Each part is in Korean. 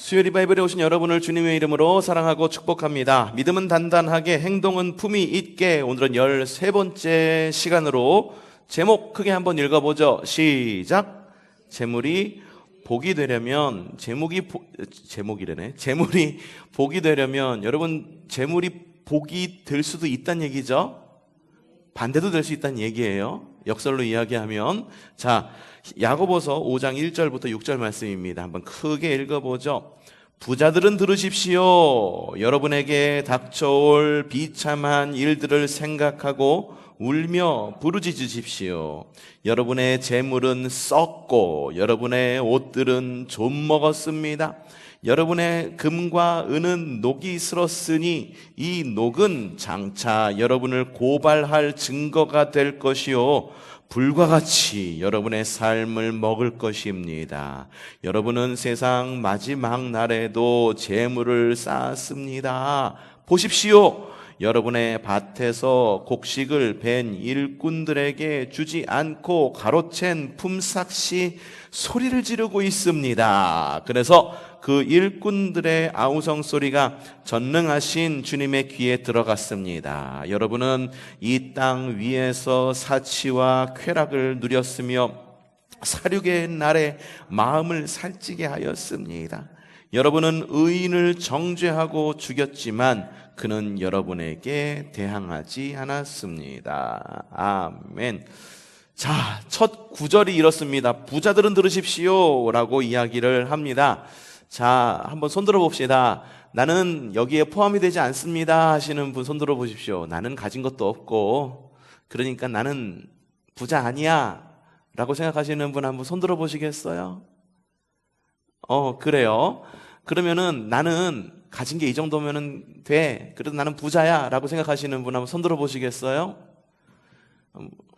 수요 리바이벌에 오신 여러분을 주님의 이름으로 사랑하고 축복합니다. 믿음은 단단하게, 행동은 품위 있게. 오늘은 13번째 시간으로 제목 크게 한번 읽어보죠. 시작. 재물이 복이 되려면, 재물이 복이 되려면, 여러분 재물이 복이 될 수도 있다는 얘기죠. 반대도 될 수 있다는 얘기예요. 역설로 이야기하면. 자, 야고보서 5장 1절부터 6절 말씀입니다. 한번 크게 읽어보죠. 부자들은 들으십시오. 여러분에게 닥쳐올 비참한 일들을 생각하고 울며 부르짖으십시오. 여러분의 재물은 썩고 여러분의 옷들은 좀 먹었습니다. 여러분의 금과 은은 녹이 슬었으니 이 녹은 장차 여러분을 고발할 증거가 될 것이요 불과 같이 여러분의 삶을 먹을 것입니다. 여러분은 세상 마지막 날에도 재물을 쌓았습니다. 보십시오. 여러분의 밭에서 곡식을 벤 일꾼들에게 주지 않고 가로챈 품삯이 소리를 지르고 있습니다. 그래서 그 일꾼들의 아우성 소리가 전능하신 주님의 귀에 들어갔습니다. 여러분은 이 땅 위에서 사치와 쾌락을 누렸으며 사륙의 날에 마음을 살찌게 하였습니다. 여러분은 의인을 정죄하고 죽였지만 그는 여러분에게 대항하지 않았습니다. 아멘. 자, 첫 구절이 이렇습니다. 부자들은 들으십시오 라고 이야기를 합니다. 자, 한번 손들어 봅시다. 나는 여기에 포함이 되지 않습니다 하시는 분 손들어 보십시오. 나는 가진 것도 없고 그러니까 나는 부자 아니야 라고 생각하시는 분 한번 손들어 보시겠어요? 그래요. 그러면은 나는 가진 게 이 정도면은 돼. 그래도 나는 부자야 라고 생각하시는 분 한번 손들어 보시겠어요?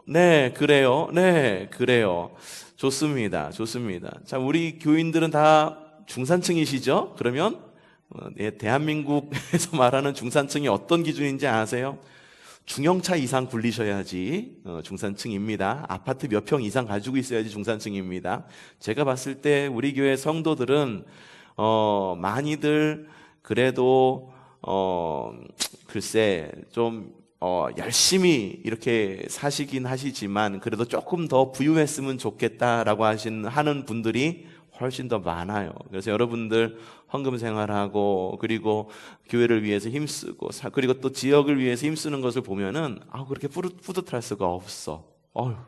네, 그래요. 네, 그래요. 좋습니다. 좋습니다. 자, 우리 교인들은 다 중산층이시죠? 그러면 대한민국에서 말하는 중산층이 어떤 기준인지 아세요? 중형차 이상 굴리셔야지 중산층입니다. 아파트 몇 평 이상 가지고 있어야지 중산층입니다. 제가 봤을 때 우리 교회 성도들은 많이들 그래도 글쎄 좀 열심히 이렇게 사시긴 하시지만 그래도 조금 더 부유했으면 좋겠다라고 하는 분들이 훨씬 더 많아요. 그래서 여러분들 헌금 생활하고 그리고 교회를 위해서 힘쓰고 그리고 또 지역을 위해서 힘쓰는 것을 보면은 그렇게 뿌듯할 수가 없어.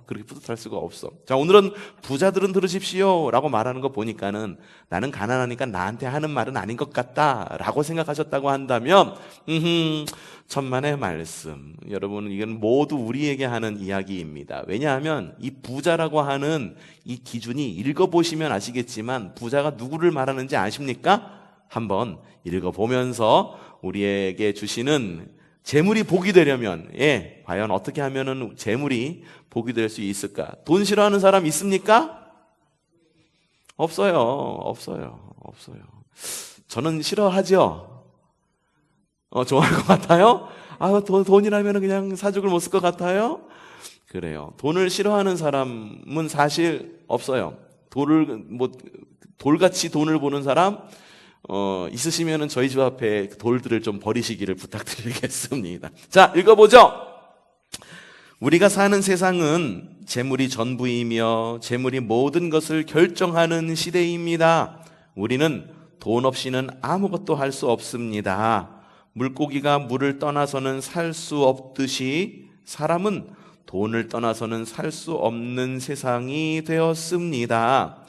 그렇게 뿌듯할 수가 없어. 자, 오늘은 부자들은 들으십시오 라고 말하는 거 보니까는 나는 가난하니까 나한테 하는 말은 아닌 것 같다 라고 생각하셨다고 한다면 천만의 말씀. 여러분, 이건 모두 우리에게 하는 이야기입니다. 왜냐하면 이 부자라고 하는 이 기준이 읽어보시면 아시겠지만 부자가 누구를 말하는지 아십니까? 한번 읽어보면서 우리에게 주시는 재물이 복이 되려면 과연 어떻게 하면은 재물이 복이 될 수 있을까? 돈 싫어하는 사람 있습니까? 없어요. 저는 싫어하죠. 좋아할 것 같아요? 돈이라면 그냥 사죽을 못 쓸 것 같아요? 그래요. 돈을 싫어하는 사람은 사실 없어요. 돌같이 돈을 보는 사람, 있으시면은 저희 집 앞에 돌들을 좀 버리시기를 부탁드리겠습니다. 자, 읽어보죠. 우리가 사는 세상은 재물이 전부이며 재물이 모든 것을 결정하는 시대입니다. 우리는 돈 없이는 아무것도 할 수 없습니다. 물고기가 물을 떠나서는 살 수 없듯이 사람은 돈을 떠나서는 살 수 없는 세상이 되었습니다.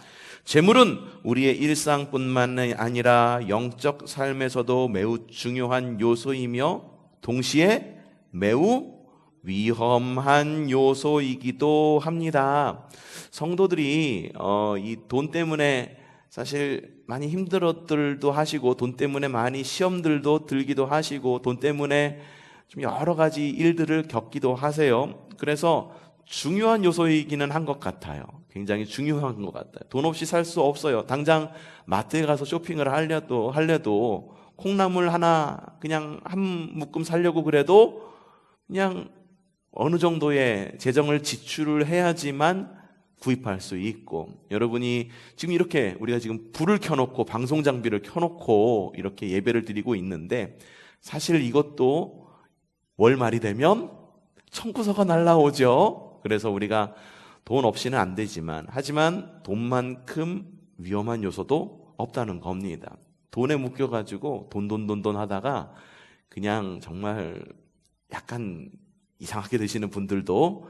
재물은 우리의 일상뿐만 아니라 영적 삶에서도 매우 중요한 요소이며 동시에 매우 위험한 요소이기도 합니다. 성도들이 이 돈 때문에 사실 많이 힘들었들도 하시고 돈 때문에 많이 시험들도 들기도 하시고 돈 때문에 좀 여러 가지 일들을 겪기도 하세요. 그래서 중요한 요소이기는 한 것 같아요. 굉장히 중요한 것 같아요. 돈 없이 살 수 없어요. 당장 마트에 가서 쇼핑을 하려도 콩나물 하나 그냥 한 묶음 사려고 그래도 그냥 어느 정도의 재정을 지출을 해야지만 구입할 수 있고, 여러분이 지금 이렇게 우리가 지금 불을 켜놓고 방송 장비를 켜놓고 이렇게 예배를 드리고 있는데, 사실 이것도 월말이 되면 청구서가 날라오죠. 그래서 우리가 돈 없이는 안 되지만, 하지만 돈만큼 위험한 요소도 없다는 겁니다. 돈에 묶여가지고 돈 하다가 그냥 정말 약간 이상하게 되시는 분들도,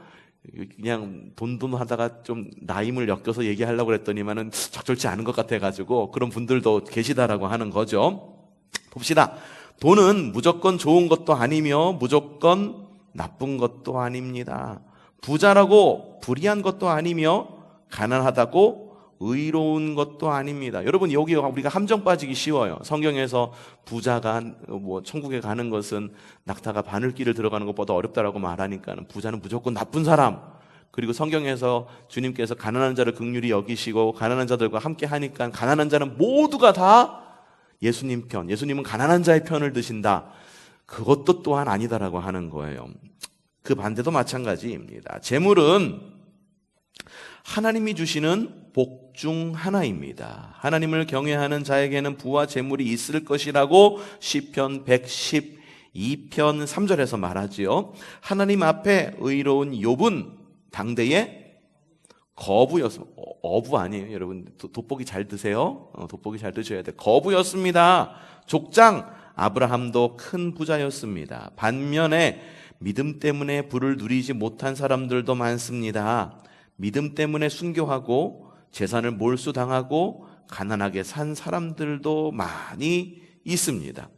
그냥 돈 하다가 좀 나임을 엮여서 얘기하려고 그랬더니만은 적절치 않은 것 같아가지고 그런 분들도 계시다라고 하는 거죠. 봅시다. 돈은 무조건 좋은 것도 아니며 무조건 나쁜 것도 아닙니다. 부자라고 불의한 것도 아니며 가난하다고 의로운 것도 아닙니다. 여러분, 여기 우리가 함정 빠지기 쉬워요. 성경에서 부자가 천국에 가는 것은 낙타가 바늘길을 들어가는 것보다 어렵다라고 말하니까 부자는 무조건 나쁜 사람. 그리고 성경에서 주님께서 가난한 자를 긍휼히 여기시고 가난한 자들과 함께 하니까 가난한 자는 모두가 다 예수님 편, 예수님은 가난한 자의 편을 드신다. 그것도 또한 아니다라고 하는 거예요. 그 반대도 마찬가지입니다. 재물은 하나님이 주시는 복 중 하나입니다. 하나님을 경외하는 자에게는 부와 재물이 있을 것이라고 시편 112편 3절에서 말하지요. 하나님 앞에 의로운 욥은 당대의 거부였습니다. 어부 아니에요, 여러분. 돋보기 잘 드세요. 돋보기 잘 드셔야 돼요. 거부였습니다. 족장 아브라함도 큰 부자였습니다. 반면에 믿음 때문에 부를 누리지 못한 사람들도 많습니다. 믿음 때문에 순교하고 재산을 몰수당하고 가난하게 산 사람들도 많이 있습니다.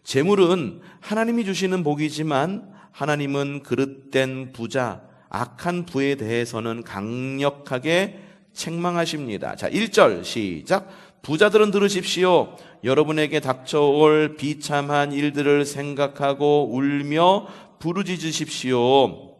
재물은 하나님이 주시는 복이지만 하나님은 그릇된 부자, 악한 부에 대해서는 강력하게 책망하십니다. 자, 1절 시작. 부자들은 들으십시오. 여러분에게 닥쳐올 비참한 일들을 생각하고 울며 부르짖으십시오.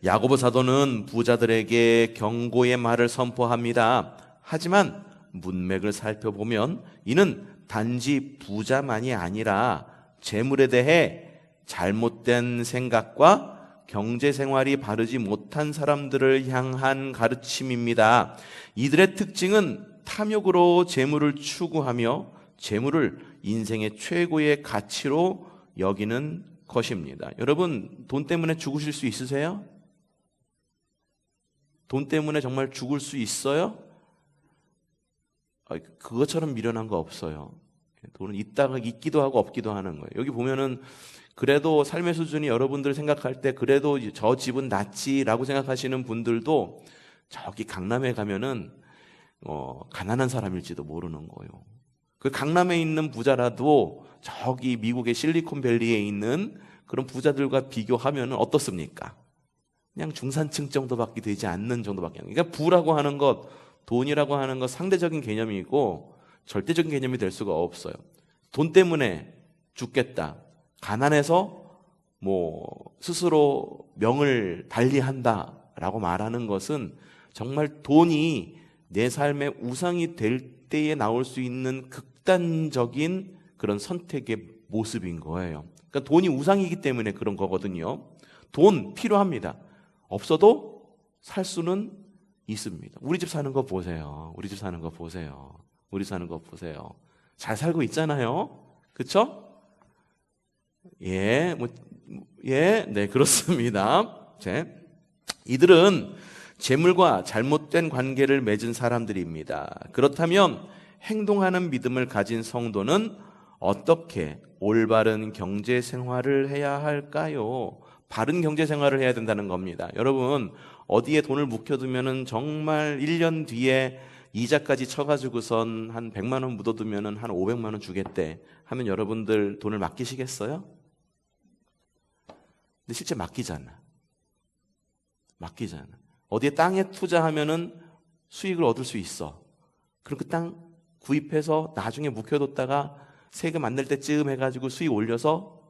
야고보 사도는 부자들에게 경고의 말을 선포합니다. 하지만 문맥을 살펴보면 이는 단지 부자만이 아니라 재물에 대해 잘못된 생각과 경제 생활이 바르지 못한 사람들을 향한 가르침입니다. 이들의 특징은 탐욕으로 재물을 추구하며 재물을 인생의 최고의 가치로 여기는 것입니다. 여러분, 돈 때문에 죽으실 수 있으세요? 돈 때문에 정말 죽을 수 있어요? 그것처럼 미련한 거 없어요. 돈은 있다가 있기도 하고 없기도 하는 거예요. 여기 보면은 그래도 삶의 수준이 여러분들 생각할 때 그래도 저 집은 낫지라고 생각하시는 분들도 저기 강남에 가면은 가난한 사람일지도 모르는 거예요. 그 강남에 있는 부자라도 저기 미국의 실리콘밸리에 있는 그런 부자들과 비교하면은 어떻습니까? 그냥 중산층 정도밖에 되지 않는 정도밖에. 그러니까 부라고 하는 것, 돈이라고 하는 것 상대적인 개념이고 절대적인 개념이 될 수가 없어요. 돈 때문에 죽겠다. 가난해서 스스로 명을 달리한다라고 말하는 것은 정말 돈이 내 삶의 우상이 될 때에 나올 수 있는 극단적인 그런 선택의 모습인 거예요. 그러니까 돈이 우상이기 때문에 그런 거거든요. 돈 필요합니다. 없어도 살 수는 있습니다. 우리 집 사는 거 보세요. 우리 집 사는 거 보세요. 우리 사는 거 보세요. 잘 살고 있잖아요. 그렇죠? 네, 그렇습니다. 이들은 재물과 잘못된 관계를 맺은 사람들입니다. 그렇다면 행동하는 믿음을 가진 성도는 어떻게 올바른 경제 생활을 해야 할까요? 바른 경제 생활을 해야 된다는 겁니다. 여러분, 어디에 돈을 묵혀두면은 정말 1년 뒤에 이자까지 쳐가지고선 한 100만 원 묻어두면은 한 500만 원 주겠대 하면 여러분들 돈을 맡기시겠어요? 근데 실제 맡기잖아. 어디에 땅에 투자하면은 수익을 얻을 수 있어. 그럼 그 땅 구입해서 나중에 묵혀뒀다가 세금 안 낼 때쯤 해가지고 수익 올려서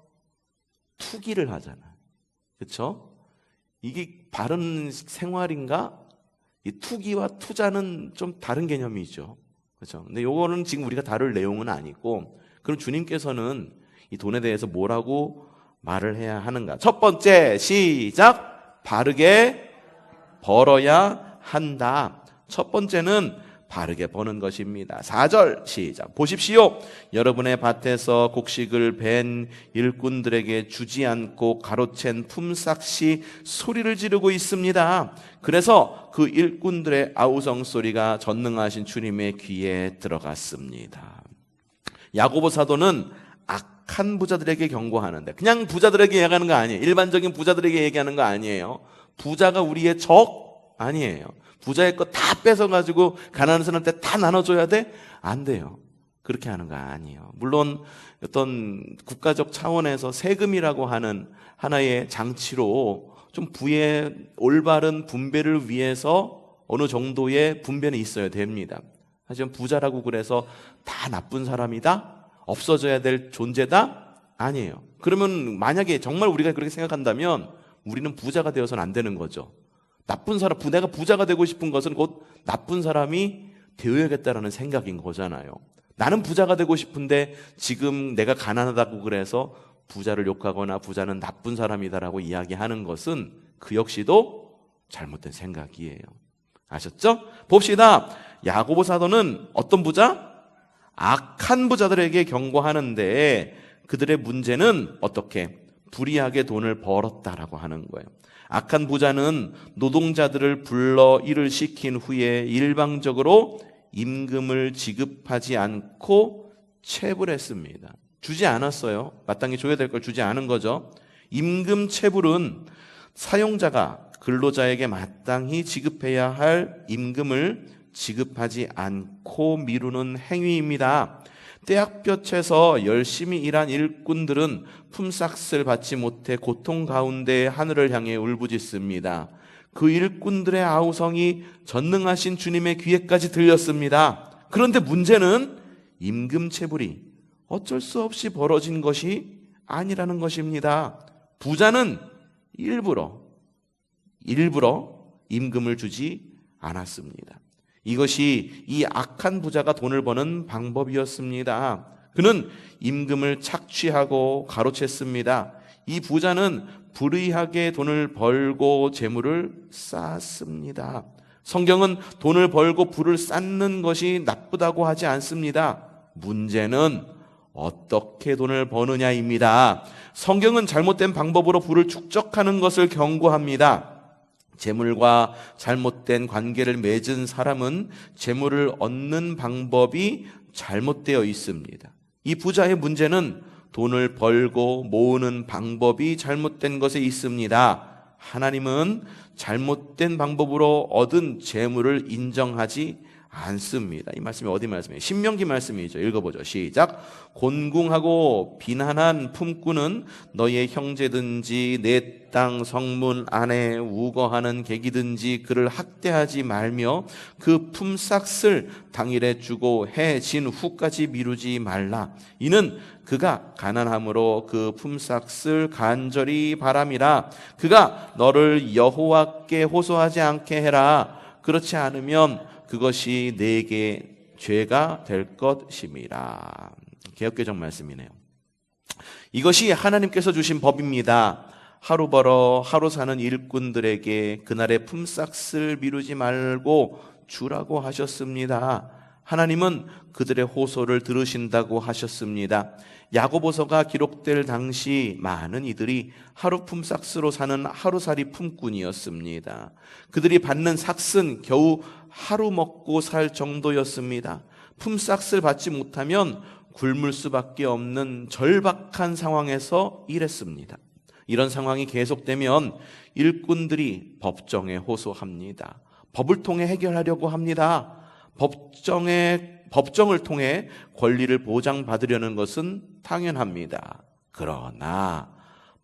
투기를 하잖아. 그렇죠? 이게 바른 생활인가? 이 투기와 투자는 좀 다른 개념이죠. 그렇죠? 근데 요거는 지금 우리가 다룰 내용은 아니고, 그럼 주님께서는 이 돈에 대해서 뭐라고 말을 해야 하는가? 첫 번째, 시작! 바르게 벌어야 한다. 첫 번째는 바르게 버는 것입니다. 4절 시작. 보십시오. 여러분의 밭에서 곡식을 벤 일꾼들에게 주지 않고 가로챈 품삯이 소리를 지르고 있습니다. 그래서 그 일꾼들의 아우성 소리가 전능하신 주님의 귀에 들어갔습니다. 야고보 사도는 악한 부자들에게 경고하는데, 그냥 부자들에게 얘기하는 거 아니에요. 일반적인 부자들에게 얘기하는 거 아니에요. 부자가 우리의 적 아니에요. 부자의 거 다 뺏어가지고 가난한 사람한테 다 나눠줘야 돼? 안 돼요. 그렇게 하는 거 아니에요. 물론 어떤 국가적 차원에서 세금이라고 하는 하나의 장치로 좀 부의 올바른 분배를 위해서 어느 정도의 분배는 있어야 됩니다. 하지만 부자라고 그래서 다 나쁜 사람이다? 없어져야 될 존재다? 아니에요. 그러면 만약에 정말 우리가 그렇게 생각한다면 우리는 부자가 되어서는 안 되는 거죠. 나쁜 사람, 내가 부자가 되고 싶은 것은 곧 나쁜 사람이 되어야겠다라는 생각인 거잖아요. 나는 부자가 되고 싶은데 지금 내가 가난하다고 그래서 부자를 욕하거나 부자는 나쁜 사람이다라고 이야기하는 것은 그 역시도 잘못된 생각이에요. 아셨죠? 봅시다. 야고보 사도는 어떤 부자? 악한 부자들에게 경고하는데 그들의 문제는 어떻게? 불의하게 돈을 벌었다라고 하는 거예요. 악한 부자는 노동자들을 불러 일을 시킨 후에 일방적으로 임금을 지급하지 않고 체불했습니다. 주지 않았어요. 마땅히 줘야 될 걸 주지 않은 거죠. 임금 체불은 사용자가 근로자에게 마땅히 지급해야 할 임금을 지급하지 않고 미루는 행위입니다. 떼약볕에서 열심히 일한 일꾼들은 품삯을 받지 못해 고통 가운데 하늘을 향해 울부짖습니다. 그 일꾼들의 아우성이 전능하신 주님의 귀에까지 들렸습니다. 그런데 문제는 임금 체불이 어쩔 수 없이 벌어진 것이 아니라는 것입니다. 부자는 일부러 임금을 주지 않았습니다. 이것이 이 악한 부자가 돈을 버는 방법이었습니다. 그는 임금을 착취하고 가로챘습니다. 이 부자는 불의하게 돈을 벌고 재물을 쌓았습니다. 성경은 돈을 벌고 부를 쌓는 것이 나쁘다고 하지 않습니다. 문제는 어떻게 돈을 버느냐입니다. 성경은 잘못된 방법으로 부를 축적하는 것을 경고합니다. 재물과 잘못된 관계를 맺은 사람은 재물을 얻는 방법이 잘못되어 있습니다. 이 부자의 문제는 돈을 벌고 모으는 방법이 잘못된 것에 있습니다. 하나님은 잘못된 방법으로 얻은 재물을 인정하지 않습니다. 이 말씀이 어디 말씀이에요? 신명기 말씀이죠. 읽어보죠. 시작. 곤궁하고 비난한 품꾼은 너희의 형제든지 내 땅 성문 안에 우거하는 객이든지 그를 학대하지 말며 그 품삯을 당일에 주고 해 진 후까지 미루지 말라. 이는 그가 가난함으로 그 품삯을 간절히 바람이라. 그가 너를 여호와께 호소하지 않게 해라. 그렇지 않으면 그것이 내게 죄가 될 것임이라. 개역개정 말씀이네요. 이것이 하나님께서 주신 법입니다. 하루 벌어 하루 사는 일꾼들에게 그날의 품삯을 미루지 말고 주라고 하셨습니다. 하나님은 그들의 호소를 들으신다고 하셨습니다. 야고보서가 기록될 당시 많은 이들이 하루 품삯으로 사는 하루살이 품꾼이었습니다. 그들이 받는 삭은 겨우 하루 먹고 살 정도였습니다. 품삯을 받지 못하면 굶을 수밖에 없는 절박한 상황에서 일했습니다. 이런 상황이 계속되면 일꾼들이 법정에 호소합니다. 법을 통해 해결하려고 합니다. 법정을 통해 권리를 보장받으려는 것은 당연합니다. 그러나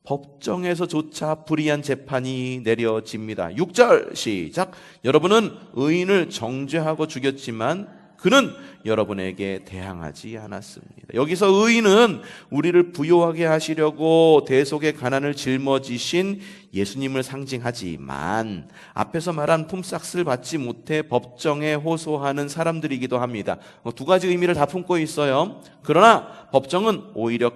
법정에서조차 불의한 재판이 내려집니다. 6절 시작. 여러분은 의인을 정죄하고 죽였지만 그는 여러분에게 대항하지 않았습니다. 여기서 의인은 우리를 부요하게 하시려고 대속의 가난을 짊어지신 예수님을 상징하지만 앞에서 말한 품삯을 받지 못해 법정에 호소하는 사람들이기도 합니다. 두 가지 의미를 다 품고 있어요. 그러나 법정은 오히려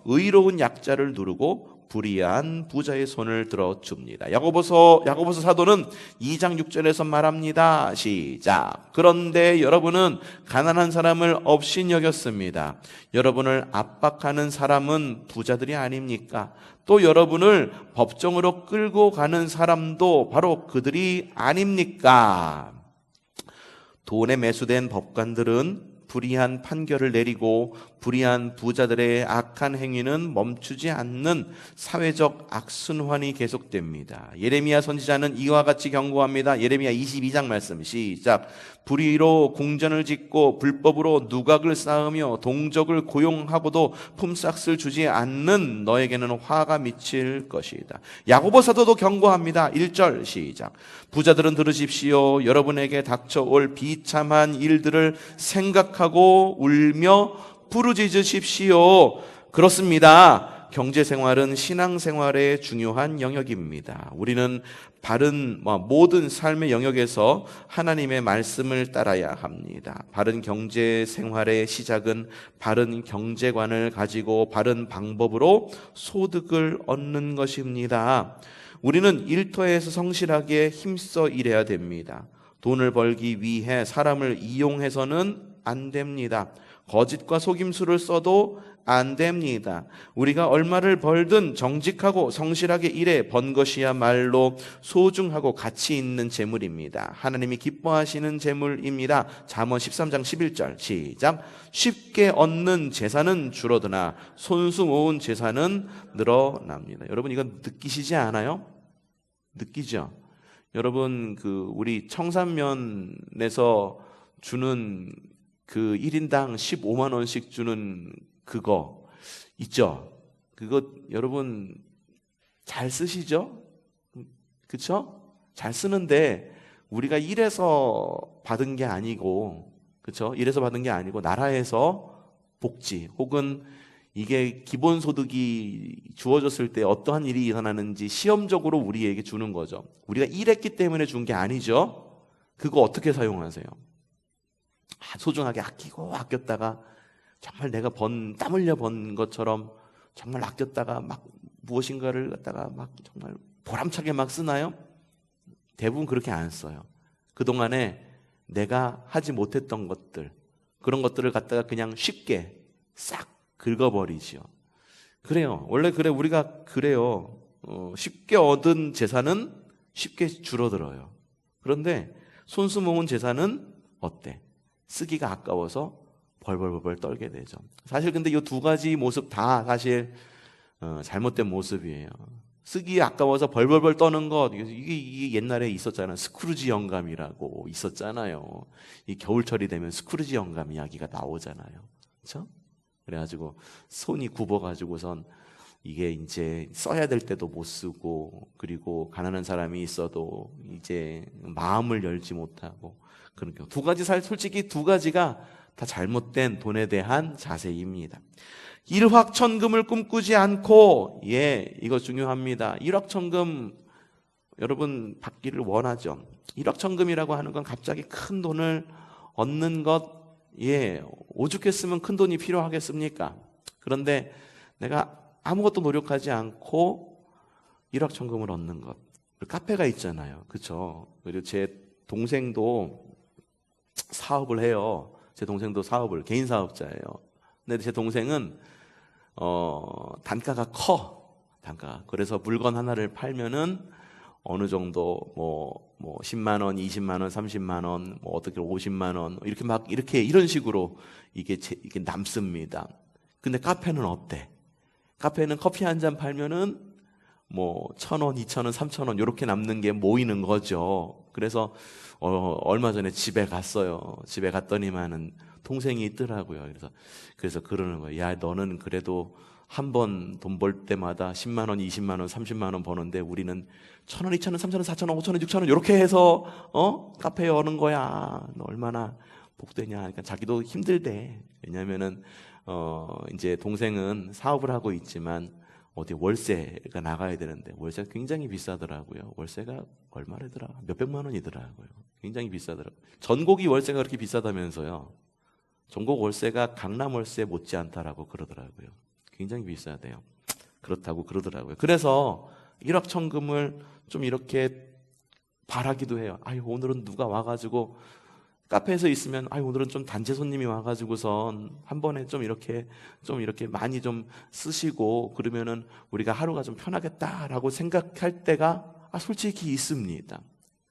의로운 약자를 누르고 불의한 부자의 손을 들어줍니다. 야고보서 사도는 2장 6절에서 말합니다. 시작. 그런데 여러분은 가난한 사람을 업신 여겼습니다. 여러분을 압박하는 사람은 부자들이 아닙니까? 또 여러분을 법정으로 끌고 가는 사람도 바로 그들이 아닙니까? 돈에 매수된 법관들은 불의한 판결을 내리고 불의한 부자들의 악한 행위는 멈추지 않는 사회적 악순환이 계속됩니다. 예레미야 선지자는 이와 같이 경고합니다. 예레미야 22장 말씀 시작. 불의로 궁전을 짓고 불법으로 누각을 쌓으며 동족을 고용하고도 품삯을 주지 않는 너에게는 화가 미칠 것이다. 야고보 사도도 경고합니다. 1절 시작. 부자들은 들으십시오. 여러분에게 닥쳐올 비참한 일들을 생각하고 울며 부르짖으십시오. 그렇습니다. 경제생활은 신앙생활의 중요한 영역입니다. 우리는 바른 모든 삶의 영역에서 하나님의 말씀을 따라야 합니다. 바른 경제생활의 시작은 바른 경제관을 가지고 바른 방법으로 소득을 얻는 것입니다. 우리는 일터에서 성실하게 힘써 일해야 됩니다. 돈을 벌기 위해 사람을 이용해서는 안 됩니다. 거짓과 속임수를 써도 안 됩니다. 우리가 얼마를 벌든 정직하고 성실하게 일해 번 것이야말로 소중하고 가치 있는 재물입니다. 하나님이 기뻐하시는 재물입니다. 잠언 13장 11절 시작. 쉽게 얻는 재산은 줄어드나 손수 모은 재산은 늘어납니다. 여러분 이거 느끼시지 않아요? 느끼죠? 여러분 우리 청산면에서 주는 1인당 15만 원씩 주는 그거 있죠? 그거 여러분 잘 쓰시죠? 그쵸? 잘 쓰는데 우리가 일해서 받은 게 아니고, 그쵸? 일해서 받은 게 아니고 나라에서 복지 혹은 이게 기본소득이 주어졌을 때 어떠한 일이 일어나는지 시험적으로 우리에게 주는 거죠. 우리가 일했기 때문에 준 게 아니죠. 그거 어떻게 사용하세요? 소중하게 아끼고 아꼈다가 정말 내가 땀 흘려 번 것처럼 정말 아꼈다가 막 무엇인가를 갖다가 막 정말 보람차게 막 쓰나요? 대부분 그렇게 안 써요. 그동안에 내가 하지 못했던 것들, 그런 것들을 갖다가 그냥 쉽게 싹 긁어버리죠. 그래요. 원래 그래, 우리가 그래요. 쉽게 얻은 재산은 쉽게 줄어들어요. 그런데 손수 모은 재산은 어때? 쓰기가 아까워서 벌벌벌 떨게 되죠. 사실 근데 이 두 가지 모습 다 사실 잘못된 모습이에요. 쓰기 아까워서 벌벌벌 떠는 것, 이게 옛날에 있었잖아요. 스크루지 영감이라고 있었잖아요. 이 겨울철이 되면 스크루지 영감 이야기가 나오잖아요. 그렇죠? 그래가지고 손이 굽어가지고선 이게 이제 써야 될 때도 못 쓰고, 그리고 가난한 사람이 있어도 이제 마음을 열지 못하고, 그런 경우. 솔직히 두 가지가 다 잘못된 돈에 대한 자세입니다. 일확천금을 꿈꾸지 않고, 이거 중요합니다. 일확천금 여러분 받기를 원하죠. 일확천금이라고 하는 건 갑자기 큰 돈을 얻는 것, 오죽했으면 큰 돈이 필요하겠습니까? 그런데 내가 아무것도 노력하지 않고 일확천금을 얻는 것. 카페가 있잖아요. 그렇죠? 그리고 제 동생도 사업을 해요. 제 동생도 개인 사업자예요. 근데 제 동생은 단가가 커. 그래서 물건 하나를 팔면은 어느 정도 10만 원, 20만 원, 30만 원, 어떻게 50만 원 이렇게 이런 식으로 이게 남습니다. 근데 카페는 어때? 카페는 커피 한 잔 팔면은 1,000원, 2,000원, 3,000원 이렇게 남는 게 모이는 거죠. 그래서 얼마 전에 집에 갔어요. 집에 갔더니만은 동생이 있더라고요. 그래서 그러는 거예요. 야, 너는 그래도 한 번 돈 벌 때마다 10만 원, 20만 원, 30만 원 버는데 우리는 1,000원, 2,000원, 3,000원, 4,000원, 5,000원, 6,000원 이렇게 해서 카페에 오는 거야. 너 얼마나 복되냐. 그러니까 자기도 힘들대. 왜냐면은 이제 동생은 사업을 하고 있지만 어디 월세가 나가야 되는데 월세가 굉장히 비싸더라고요. 월세가 얼마래더라? 몇백만 원이더라고요. 굉장히 비싸더라고요. 전곡이 월세가 그렇게 비싸다면서요. 전곡 월세가 강남 월세 못지않다라고 그러더라고요. 굉장히 비싸대요. 그렇다고 그러더라고요. 그래서 일확천금을 좀 이렇게 바라기도 해요. 아유, 오늘은 누가 와가지고 카페에서 있으면 오늘은 좀 단체 손님이 와가지고선 한 번에 좀 이렇게 많이 좀 쓰시고 그러면은 우리가 하루가 좀 편하겠다라고 생각할 때가 솔직히 있습니다.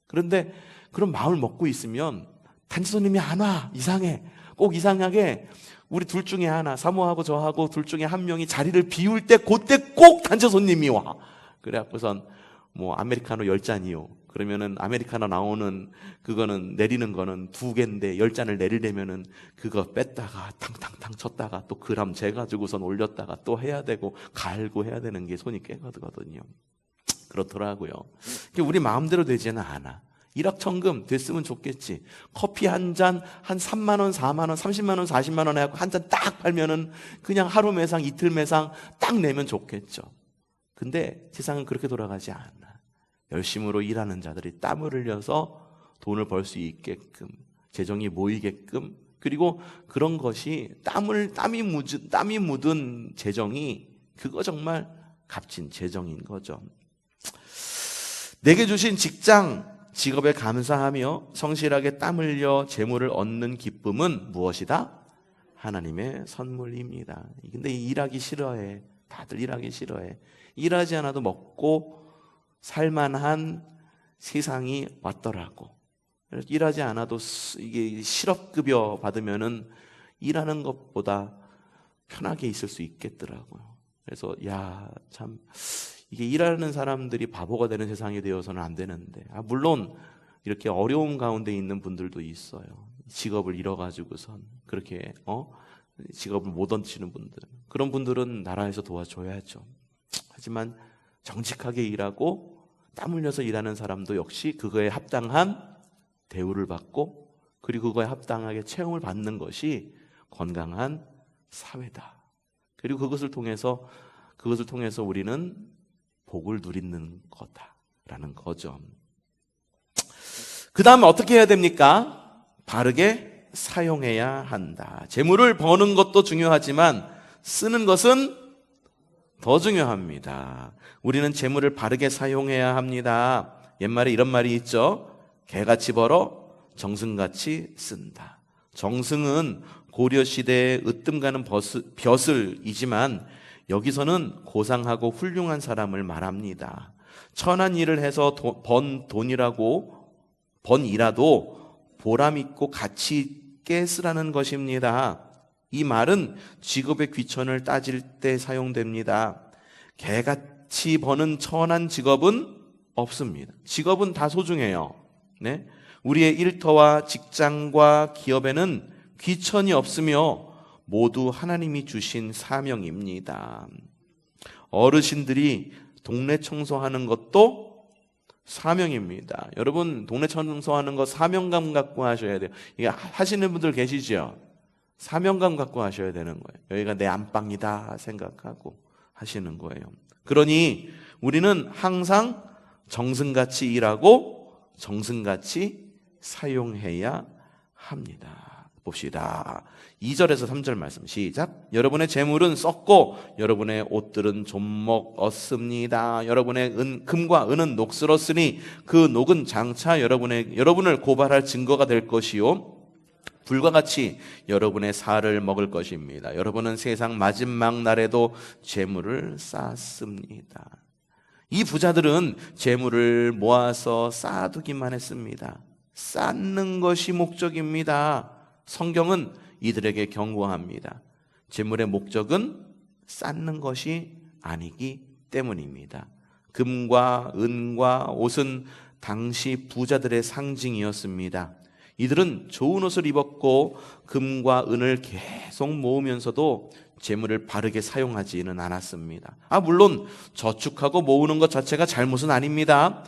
그런데 그런 마음을 먹고 있으면 단체 손님이 안 와. 이상해. 꼭 이상하게 우리 둘 중에 하나, 사모하고 저하고 둘 중에 한 명이 자리를 비울 때 그때 꼭 단체 손님이 와. 그래갖고선 뭐 아메리카노 10잔이요. 그러면은 아메리카노 나오는 그거는 내리는 거는 2개인데 10잔을 내리려면은 그거 뺐다가 탕탕탕 쳤다가 또 그람 재가지고선 올렸다가 또 해야 되고 갈고 해야 되는 게 손이 꽤 가거든요. 그렇더라고요. 우리 마음대로 되지는 않아. 일확천금 됐으면 좋겠지. 커피 한 잔 한 3만 원, 4만 원, 30만 원, 40만 원 해갖고 한 잔 딱 팔면은 그냥 하루 매상, 이틀 매상 딱 내면 좋겠죠. 근데 세상은 그렇게 돌아가지 않아. 열심으로 일하는 자들이 땀을 흘려서 돈을 벌 수 있게끔, 재정이 모이게끔, 그리고 그런 것이 땀이 묻은 재정이 그거 정말 값진 재정인 거죠. 내게 주신 직장, 직업에 감사하며 성실하게 땀 흘려 재물을 얻는 기쁨은 무엇이다? 하나님의 선물입니다. 근데 일하기 싫어해. 다들 일하기 싫어해. 일하지 않아도 먹고 살만한 세상이 왔더라고. 일하지 않아도 이게 실업급여 받으면은 일하는 것보다 편하게 있을 수 있겠더라고요. 그래서 참 이게 일하는 사람들이 바보가 되는 세상이 되어서는 안 되는데, 물론 이렇게 어려움 가운데 있는 분들도 있어요. 직업을 잃어가지고선 그렇게 직업을 못 얻으시는 분들, 그런 분들은 나라에서 도와줘야죠. 하지만 정직하게 일하고 땀 흘려서 일하는 사람도 역시 그거에 합당한 대우를 받고, 그리고 그거에 합당하게 채용을 받는 것이 건강한 사회다. 그리고 그것을 통해서 우리는 복을 누리는 거다라는 거죠. 그 다음에 어떻게 해야 됩니까? 바르게 사용해야 한다. 재물을 버는 것도 중요하지만 쓰는 것은 더 중요합니다. 우리는 재물을 바르게 사용해야 합니다. 옛말에 이런 말이 있죠. 개같이 벌어 정승같이 쓴다. 정승은 고려시대의 으뜸가는 벼슬이지만 여기서는 고상하고 훌륭한 사람을 말합니다. 천한 일을 해서 번 일라도 보람 있고 가치 있게 쓰라는 것입니다. 이 말은 직업의 귀천을 따질 때 사용됩니다. 개같이 버는 천한 직업은 없습니다. 직업은 다 소중해요. 네? 우리의 일터와 직장과 기업에는 귀천이 없으며 모두 하나님이 주신 사명입니다. 어르신들이 동네 청소하는 것도 사명입니다. 여러분, 동네 청소하는 거 사명감 갖고 하셔야 돼요. 이게 하시는 분들 계시죠? 사명감 갖고 하셔야 되는 거예요. 여기가 내 안방이다 생각하고 하시는 거예요. 그러니 우리는 항상 정승같이 일하고 정승같이 사용해야 합니다. 봅시다. 2절에서 3절 말씀 시작. 여러분의 재물은 썩고 여러분의 옷들은 좀먹었습니다. 여러분의 금과 은은 녹슬었으니 그 녹은 장차 여러분을 고발할 증거가 될 것이요 불과 같이 여러분의 살을 먹을 것입니다. 여러분은 세상 마지막 날에도 재물을 쌓았습니다. 이 부자들은 재물을 모아서 쌓아두기만 했습니다. 쌓는 것이 목적입니다. 성경은 이들에게 경고합니다. 재물의 목적은 쌓는 것이 아니기 때문입니다. 금과 은과 옷은 당시 부자들의 상징이었습니다. 이들은 좋은 옷을 입었고 금과 은을 계속 모으면서도 재물을 바르게 사용하지는 않았습니다. 물론 저축하고 모으는 것 자체가 잘못은 아닙니다.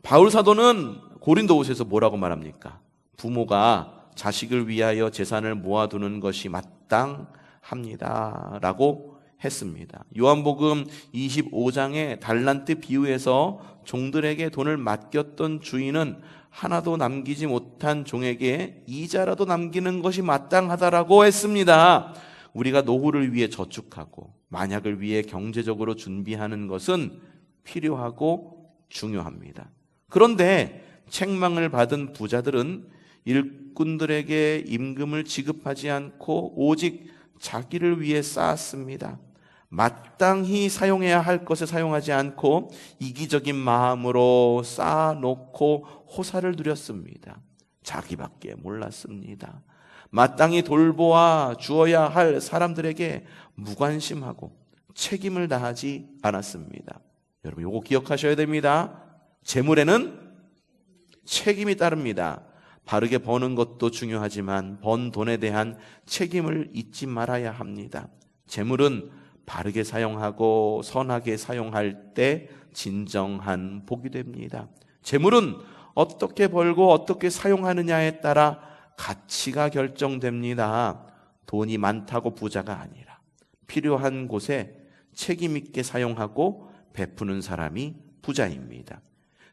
바울 사도는 고린도후서에서 뭐라고 말합니까? 부모가 자식을 위하여 재산을 모아두는 것이 마땅합니다 라고 했습니다. 요한복음 25장의 달란트 비유에서 종들에게 돈을 맡겼던 주인은 하나도 남기지 못한 종에게 이자라도 남기는 것이 마땅하다라고 했습니다. 우리가 노후를 위해 저축하고 만약을 위해 경제적으로 준비하는 것은 필요하고 중요합니다. 그런데 책망을 받은 부자들은 일꾼들에게 임금을 지급하지 않고 오직 자기를 위해 쌓았습니다. 마땅히 사용해야 할 것에 사용하지 않고 이기적인 마음으로 쌓아놓고 호사를 누렸습니다. 자기밖에 몰랐습니다. 마땅히 돌보아 주어야 할 사람들에게 무관심하고 책임을 다하지 않았습니다. 여러분, 이거 기억하셔야 됩니다. 재물에는 책임이 따릅니다. 바르게 버는 것도 중요하지만 번 돈에 대한 책임을 잊지 말아야 합니다. 재물은 바르게 사용하고 선하게 사용할 때 진정한 복이 됩니다. 재물은 어떻게 벌고 어떻게 사용하느냐에 따라 가치가 결정됩니다. 돈이 많다고 부자가 아니라 필요한 곳에 책임 있게 사용하고 베푸는 사람이 부자입니다.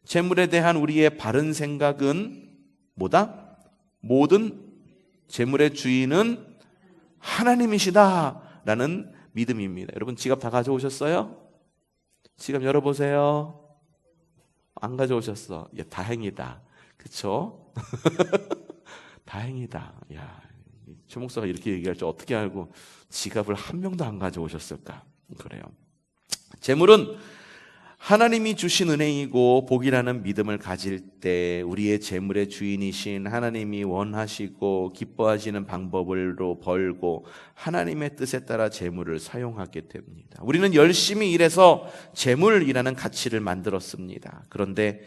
재물에 대한 우리의 바른 생각은 뭐다? 모든 재물의 주인은 하나님이시다 라는 믿음입니다. 여러분, 지갑 다 가져오셨어요? 지갑 열어보세요. 안 가져오셨어. 야, 다행이다. 그쵸? 다행이다. 야, 최 목사가 이렇게 얘기할 줄 어떻게 알고 지갑을 한 명도 안 가져오셨을까? 그래요. 재물은 하나님이 주신 은혜이고 복이라는 믿음을 가질 때 우리의 재물의 주인이신 하나님이 원하시고 기뻐하시는 방법으로 벌고 하나님의 뜻에 따라 재물을 사용하게 됩니다. 우리는 열심히 일해서 재물이라는 가치를 만들었습니다. 그런데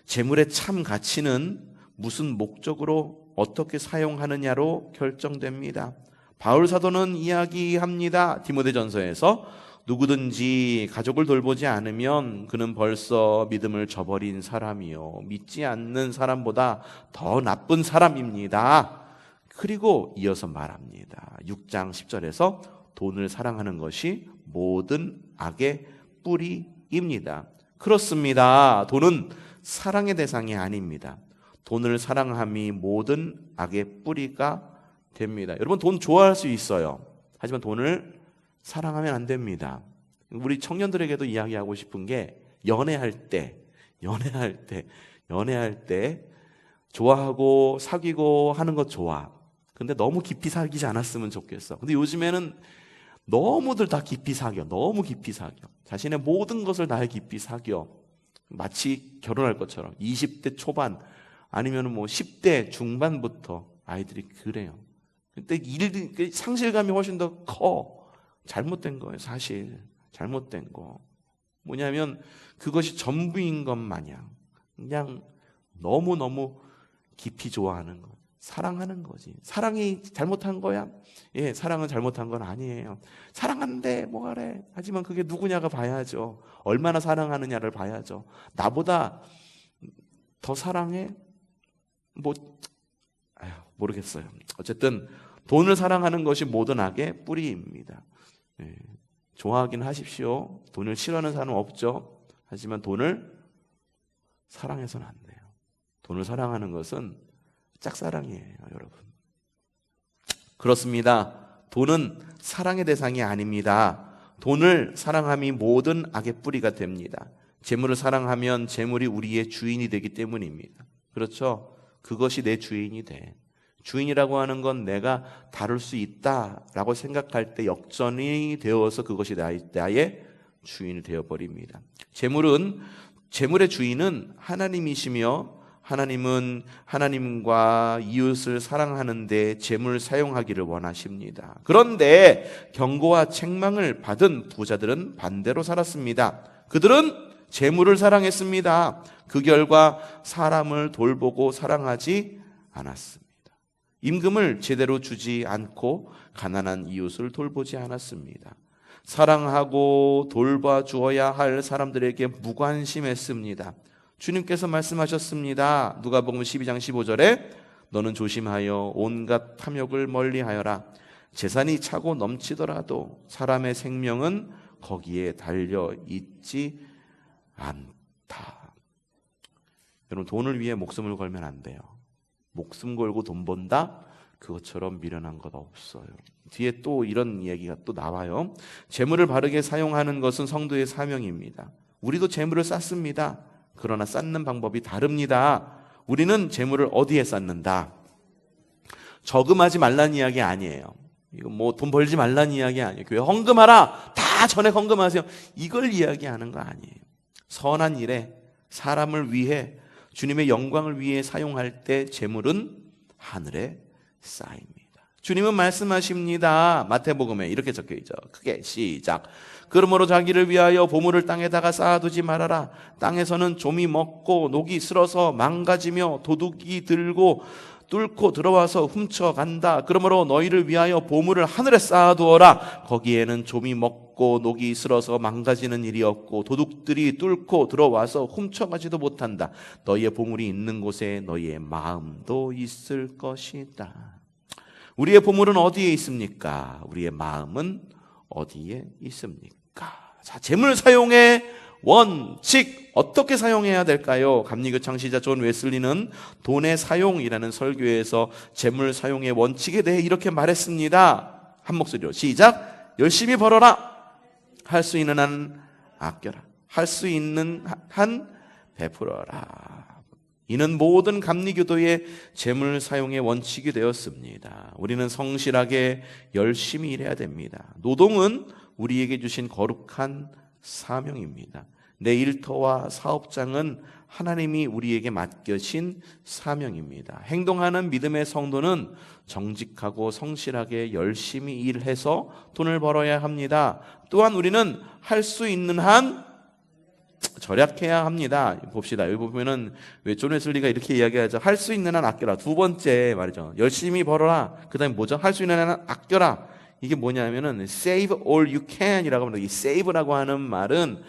재물의 참 가치는 무슨 목적으로 어떻게 사용하느냐로 결정됩니다. 바울 사도는 이야기합니다. 디모데전서에서 누구든지 가족을 돌보지 않으면 그는 벌써 믿음을 저버린 사람이요 믿지 않는 사람보다 더 나쁜 사람입니다. 그리고 이어서 말합니다. 6장 10절에서 돈을 사랑하는 것이 모든 악의 뿌리입니다. 그렇습니다. 돈은 사랑의 대상이 아닙니다. 돈을 사랑함이 모든 악의 뿌리가 됩니다. 여러분, 돈 좋아할 수 있어요. 하지만 돈을 사랑하면 안 됩니다. 우리 청년들에게도 이야기하고 싶은 게 연애할 때 좋아하고 사귀고 하는 것 좋아. 근데 너무 깊이 사귀지 않았으면 좋겠어. 근데 요즘에는 너무들 다 깊이 사겨. 너무 깊이 사겨. 자신의 모든 것을 다 깊이 사겨. 마치 결혼할 것처럼 20대 초반 아니면 뭐 10대 중반부터 아이들이 그래요. 근데 상실감이 훨씬 더 커. 잘못된 거예요, 사실. 잘못된 거. 뭐냐면 그것이 전부인 것 마냥 그냥 너무너무 깊이 좋아하는 거. 사랑하는 거지. 사랑이 잘못한 거야? 예, 사랑은 잘못한 건 아니에요. 사랑하는데 뭐 하래? 하지만 그게 누구냐가 봐야죠. 얼마나 사랑하느냐를 봐야죠. 나보다 더 사랑해? 모르겠어요. 어쨌든 돈을 사랑하는 것이 모든 악의 뿌리입니다. 예, 좋아하긴 하십시오. 돈을 싫어하는 사람은 없죠. 하지만 돈을 사랑해서는 안 돼요. 돈을 사랑하는 것은 짝사랑이에요, 여러분. 그렇습니다. 돈은 사랑의 대상이 아닙니다. 돈을 사랑함이 모든 악의 뿌리가 됩니다. 재물을 사랑하면 재물이 우리의 주인이 되기 때문입니다. 그렇죠? 그것이 내 주인이 돼. 주인이라고 하는 건 내가 다룰 수 있다라고 생각할 때 역전이 되어서 그것이 나의 주인이 되어버립니다. 재물의 주인은 하나님이시며 하나님은 하나님과 이웃을 사랑하는데 재물을 사용하기를 원하십니다. 그런데 경고와 책망을 받은 부자들은 반대로 살았습니다. 그들은 재물을 사랑했습니다. 그 결과 사람을 돌보고 사랑하지 않았습니다. 임금을 제대로 주지 않고 가난한 이웃을 돌보지 않았습니다. 사랑하고 돌봐 주어야 할 사람들에게 무관심했습니다. 주님께서 말씀하셨습니다. 누가복음 12장 15절에 너는 조심하여 온갖 탐욕을 멀리하여라. 재산이 차고 넘치더라도 사람의 생명은 거기에 달려 있지 않다. 여러분, 돈을 위해 목숨을 걸면 안 돼요. 목숨 걸고 돈 번다? 그것처럼 미련한 것 없어요. 뒤에 또 이런 얘기가 또 나와요. 재물을 바르게 사용하는 것은 성도의 사명입니다. 우리도 재물을 쌓습니다. 그러나 쌓는 방법이 다릅니다. 우리는 재물을 어디에 쌓는다? 저금하지 말라는 이야기 아니에요. 이거 뭐 돈 벌지 말라는 이야기 아니에요. 교회 헌금하라, 다 전액 헌금하세요, 이걸 이야기하는 거 아니에요. 선한 일에, 사람을 위해, 주님의 영광을 위해 사용할 때 재물은 하늘에 쌓입니다. 주님은 말씀하십니다. 마태복음에 이렇게 적혀있죠. 크게 시작. 그러므로 자기를 위하여 보물을 땅에다가 쌓아두지 말아라. 땅에서는 좀이 먹고 녹이 슬어서 망가지며 도둑이 들고 뚫고 들어와서 훔쳐간다. 그러므로 너희를 위하여 보물을 하늘에 쌓아두어라. 거기에는 좀이 먹고 녹이 슬어서 망가지는 일이 없고 도둑들이 뚫고 들어와서 훔쳐가지도 못한다. 너희의 보물이 있는 곳에 너희의 마음도 있을 것이다. 우리의 보물은 어디에 있습니까? 우리의 마음은 어디에 있습니까? 자, 재물 사용의 원칙, 어떻게 사용해야 될까요? 감리교 창시자 존 웨슬리는 돈의 사용이라는 설교에서 재물 사용의 원칙에 대해 이렇게 말했습니다. 한 목소리로 시작. 열심히 벌어라. 할 수 있는 한 아껴라. 할 수 있는 한 베풀어라. 이는 모든 감리교도의 재물 사용의 원칙이 되었습니다. 우리는 성실하게 열심히 일해야 됩니다. 노동은 우리에게 주신 거룩한 사명입니다. 내 일터와 사업장은 하나님이 우리에게 맡겨신 사명입니다. 행동하는 믿음의 성도는 정직하고 성실하게 열심히 일해서 돈을 벌어야 합니다. 또한 우리는 할 수 있는 한 절약해야 합니다. 봅시다. 여기 보면은 왜 존 웨슬리가 이렇게 이야기하죠. 할 수 있는 한 아껴라. 두 번째 말이죠. 열심히 벌어라. 그 다음에 뭐죠? 할 수 있는 한 아껴라. 이게 뭐냐면은 save all you can 이라고 합니다. 이 save라고 하는 말은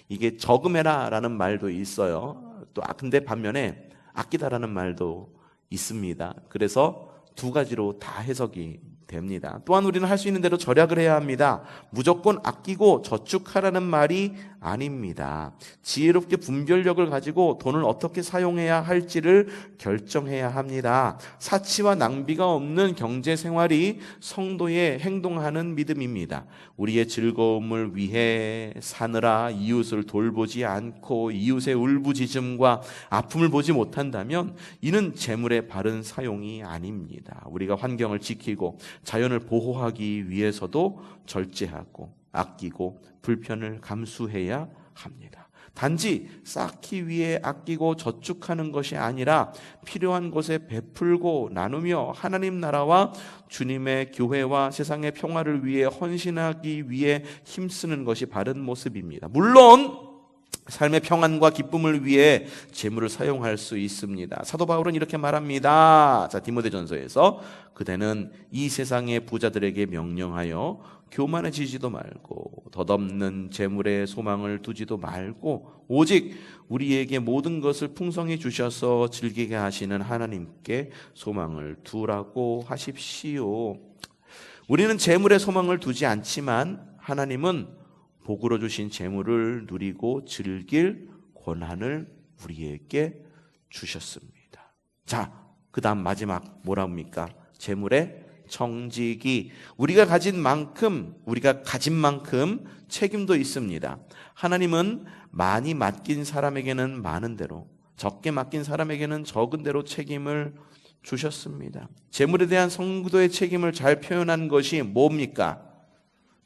이게 저금해라 라는 말도 있어요. 또 근데 반면에 아끼다라는 말도 있습니다. 그래서 두 가지로 다 해석이 됩니다. 또한 우리는 할 수 있는 대로 절약을 해야 합니다. 무조건 아끼고 저축하라는 말이 아닙니다. 지혜롭게 분별력을 가지고 돈을 어떻게 사용해야 할지를 결정해야 합니다. 사치와 낭비가 없는 경제 생활이 성도의 행동하는 믿음입니다. 우리의 즐거움을 위해 사느라 이웃을 돌보지 않고 이웃의 울부짖음과 아픔을 보지 못한다면 이는 재물의 바른 사용이 아닙니다. 우리가 환경을 지키고 자연을 보호하기 위해서도 절제하고 아끼고 불편을 감수해야 합니다. 단지 쌓기 위해 아끼고 저축하는 것이 아니라 필요한 곳에 베풀고 나누며 하나님 나라와 주님의 교회와 세상의 평화를 위해 헌신하기 위해 힘쓰는 것이 바른 모습입니다. 물론 삶의 평안과 기쁨을 위해 재물을 사용할 수 있습니다. 사도 바울은 이렇게 말합니다. 자, 디모데전서에서 그대는 이 세상의 부자들에게 명령하여 교만해지지도 말고 덧없는 재물에 소망을 두지도 말고 오직 우리에게 모든 것을 풍성히 주셔서 즐기게 하시는 하나님께 소망을 두라고 하십시오. 우리는 재물에 소망을 두지 않지만 하나님은 복으로 주신 재물을 누리고 즐길 권한을 우리에게 주셨습니다. 자, 그 다음 마지막 뭐라 합니까? 재물의 청지기. 우리가 가진 만큼 책임도 있습니다. 하나님은 많이 맡긴 사람에게는 많은 대로, 적게 맡긴 사람에게는 적은 대로 책임을 주셨습니다. 재물에 대한 성도의 책임을 잘 표현한 것이 뭡니까?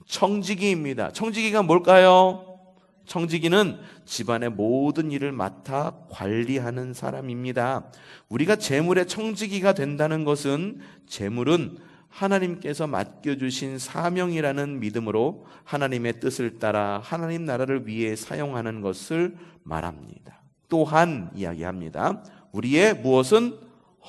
청지기입니다. 청지기가 뭘까요? 청지기는 집안의 모든 일을 맡아 관리하는 사람입니다. 우리가 재물의 청지기가 된다는 것은 재물은 하나님께서 맡겨주신 사명이라는 믿음으로 하나님의 뜻을 따라 하나님 나라를 위해 사용하는 것을 말합니다. 또한 이야기합니다. 우리의 무엇은?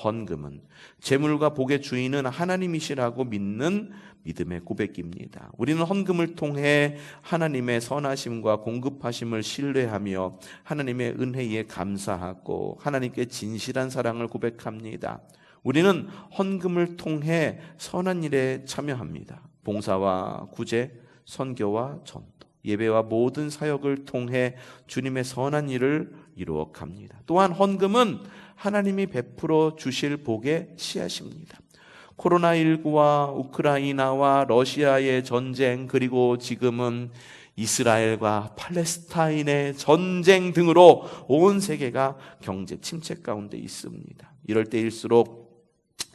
헌금은 재물과 복의 주인은 하나님이시라고 믿는 믿음의 고백입니다. 우리는 헌금을 통해 하나님의 선하심과 공급하심을 신뢰하며 하나님의 은혜에 감사하고 하나님께 진실한 사랑을 고백합니다. 우리는 헌금을 통해 선한 일에 참여합니다. 봉사와 구제, 선교와 전도, 예배와 모든 사역을 통해 주님의 선한 일을 이루어 갑니다. 또한 헌금은 하나님이 베풀어 주실 복의 씨앗입니다. 코로나19와 우크라이나와 러시아의 전쟁, 그리고 지금은 이스라엘과 팔레스타인의 전쟁 등으로 온 세계가 경제 침체 가운데 있습니다. 이럴 때일수록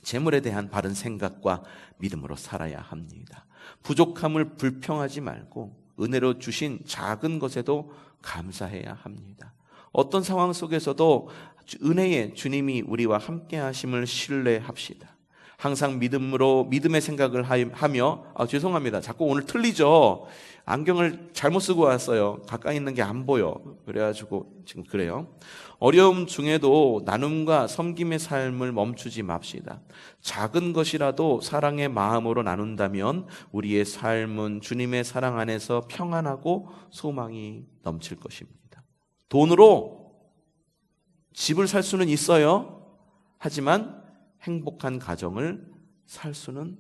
재물에 대한 바른 생각과 믿음으로 살아야 합니다. 부족함을 불평하지 말고 은혜로 주신 작은 것에도 감사해야 합니다. 어떤 상황 속에서도 은혜의 주님이 우리와 함께 하심을 신뢰합시다. 항상 믿음의 생각을 하며, 죄송합니다. 자꾸 오늘 틀리죠. 안경을 잘못 쓰고 왔어요. 가까이 있는 게 안 보여. 그래가지고 지금 그래요. 어려움 중에도 나눔과 섬김의 삶을 멈추지 맙시다. 작은 것이라도 사랑의 마음으로 나눈다면 우리의 삶은 주님의 사랑 안에서 평안하고 소망이 넘칠 것입니다. 돈으로 집을 살 수는 있어요. 하지만 행복한 가정을 살 수는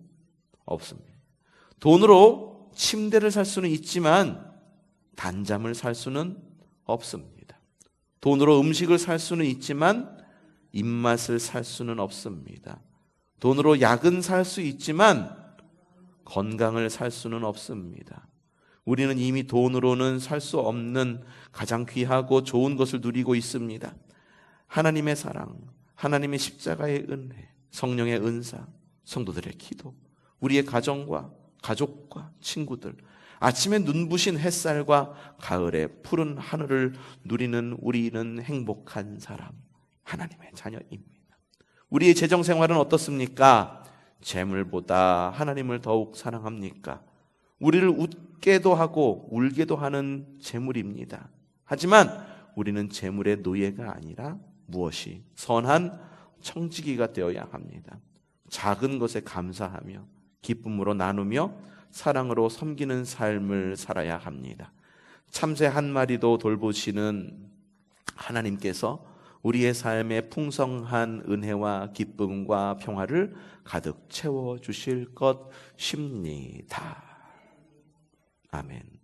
없습니다. 돈으로 침대를 살 수는 있지만 단잠을 살 수는 없습니다. 돈으로 음식을 살 수는 있지만 입맛을 살 수는 없습니다. 돈으로 약은 살 수 있지만 건강을 살 수는 없습니다. 우리는 이미 돈으로는 살 수 없는 가장 귀하고 좋은 것을 누리고 있습니다. 하나님의 사랑, 하나님의 십자가의 은혜, 성령의 은사, 성도들의 기도, 우리의 가정과 가족과 친구들, 아침에 눈부신 햇살과 가을의 푸른 하늘을 누리는 우리는 행복한 사람, 하나님의 자녀입니다. 우리의 재정 생활은 어떻습니까? 재물보다 하나님을 더욱 사랑합니까? 우리를 웃게도 하고 울게도 하는 재물입니다. 하지만 우리는 재물의 노예가 아니라 무엇이 선한 청지기가 되어야 합니다. 작은 것에 감사하며 기쁨으로 나누며 사랑으로 섬기는 삶을 살아야 합니다. 참새 한 마리도 돌보시는 하나님께서 우리의 삶에 풍성한 은혜와 기쁨과 평화를 가득 채워주실 것입니다. 아멘.